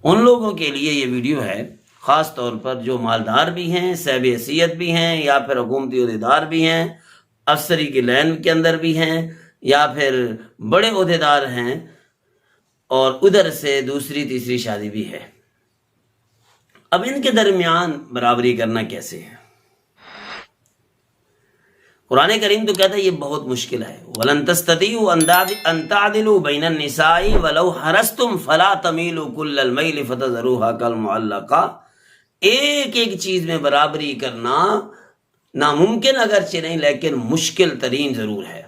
ان لوگوں کے لیے یہ ویڈیو ہے خاص طور پر جو مالدار بھی ہیں، صاحب حیثیت بھی ہیں، یا پھر حکومتی عہدیدار بھی ہیں، افسری کی لائن کے اندر بھی ہیں، یا پھر بڑے عہدیدار ہیں، اور ادھر سے دوسری تیسری شادی بھی ہے۔ اب ان کے درمیان برابری کرنا کیسے ہے؟ قرآن کریم تو کہتا ہے یہ بہت مشکل ہے، وَلَن تَسْتَطِيعُوا أَن تَعْدِلُوا بَيْنَ النِّسَاءِ وَلَوْ حَرَصْتُمْ فَلَا تَمِيلُوا كُلَّ الْمَيْلِ فَتَذَرُوهَا كَالْمُعَلَّقَةِ۔ ایک ایک چیز میں برابری کرنا ناممکن اگرچہ نہیں، لیکن مشکل ترین ضرور ہے۔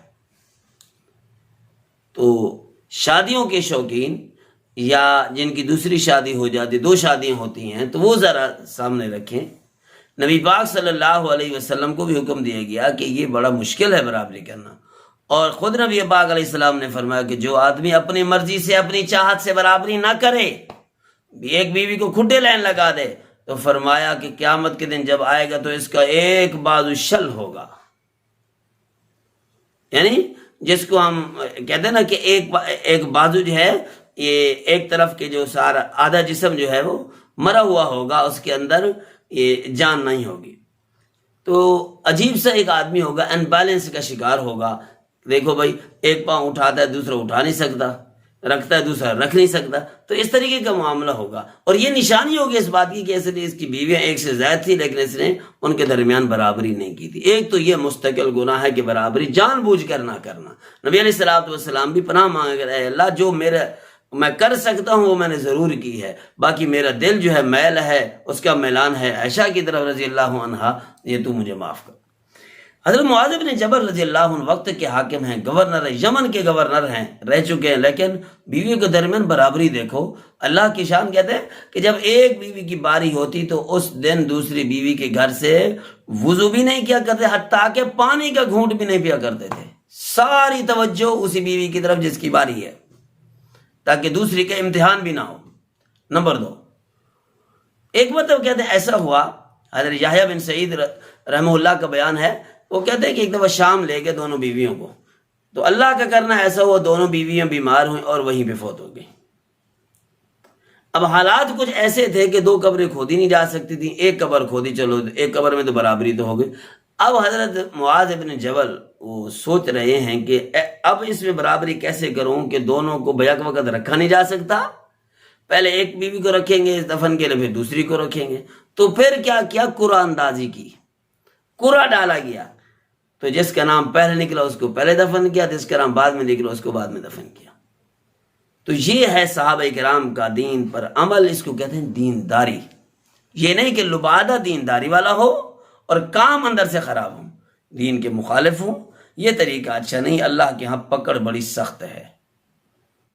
تو شادیوں کے شوقین یا جن کی دوسری شادی ہو جاتی، دو شادیاں ہوتی ہیں، تو وہ ذرا سامنے رکھیں۔ نبی پاک صلی اللہ علیہ وسلم کو بھی حکم دیا گیا کہ یہ بڑا مشکل ہے برابری کرنا، اور خود نبی پاک علیہ السلام نے فرمایا کہ جو آدمی اپنی مرضی سے، اپنی چاہت سے برابری نہ کرے، ایک بیوی کو کھڈے لائن لگا دے، تو فرمایا کہ قیامت کے دن جب آئے گا تو اس کا ایک بازو شل ہوگا۔ یعنی جس کو ہم کہتے ہیں نا کہ ایک بازو جو ہے، یہ ایک طرف کے جو سارا آدھا جسم جو ہے وہ مرا ہوا ہوگا، اس کے اندر یہ جان نہیں ہوگی۔ تو عجیب سا ایک آدمی ہوگا، ان بیلنس کا شکار ہوگا۔ دیکھو بھائی، ایک پاؤں اٹھاتا ہے دوسرا اٹھا نہیں سکتا، رکھتا ہے دوسرا رکھ نہیں سکتا، تو اس طریقے کا معاملہ ہوگا۔ اور یہ نشانی ہوگی اس بات کی کہ اس کی بیویاں ایک سے زائد تھی، لیکن اس نے ان کے درمیان برابری نہیں کی تھی۔ ایک تو یہ مستقل گناہ ہے کہ برابری جان بوجھ کر نہ کرنا۔ نبی علیہ الصلوۃ والسلام بھی پناہ مانگ کر، اے اللہ، جو میں کر سکتا ہوں وہ میں نے ضرور کی ہے، باقی میرا دل جو ہے میل ہے، اس کا میلان ہے عائشہ کی طرف رضی اللہ عنہا، یہ تو مجھے معاف کر۔ حضرت معاذ بن جبل رضی اللہ عنہ وقت کے حاکم ہیں، گورنر ہیں، یمن کے گورنر ہیں، رہ چکے ہیں، لیکن بیویوں کے درمیان برابری دیکھو۔ اللہ کی شان کہتے ہیں کہ جب ایک بیوی کی باری ہوتی تو اس دن دوسری بیوی کے گھر سے وضو بھی نہیں کیا کرتے، حتیٰ کہ پانی کا گھونٹ بھی نہیں پیا کرتے تھے۔ ساری توجہ اسی بیوی کی طرف جس کی باری ہے، تاکہ دوسری کا امتحان بھی نہ ہو۔ نمبر 2، ایک مطلب کہتے ہیں ایسا ہوا، حضرت یحییٰ بن سعید رحمہ اللہ کا بیان ہے، وہ کہتے ہیں کہ ایک دفعہ شام لے گئے دونوں بیویوں کو، تو اللہ کا کرنا ایسا ہوا دونوں بیویاں بیمار ہوئیں اور وہیں پہ فوت ہو گئیں۔ اب حالات کچھ ایسے تھے کہ دو قبریں کھودی نہیں جا سکتی تھیں، ایک قبر کھودی، چلو ایک قبر میں تو برابری تو ہو گئی۔ اب حضرت معاذ بن جبل وہ سوچ رہے ہیں کہ اب اس میں برابری کیسے کروں کہ دونوں کو بیک وقت رکھا نہیں جا سکتا، پہلے ایک بیوی کو رکھیں گے اس دفن کے لیے، پھر دوسری کو رکھیں گے، تو پھر کیا قرآن اندازی کی، قرآن ڈالا گیا، تو جس کا نام پہلے نکلا اس کو پہلے دفن کیا، جس کا نام بعد میں نکلا اس کو بعد میں دفن کیا۔ تو یہ ہے صحابہ کرام کا دین پر عمل، اس کو کہتے ہیں دینداری۔ یہ نہیں کہ لبادہ دینداری والا ہو اور کام اندر سے خراب ہو، دین کے مخالف ہوں، یہ طریقہ اچھا نہیں۔ اللہ کے ہاں پکڑ بڑی سخت ہے۔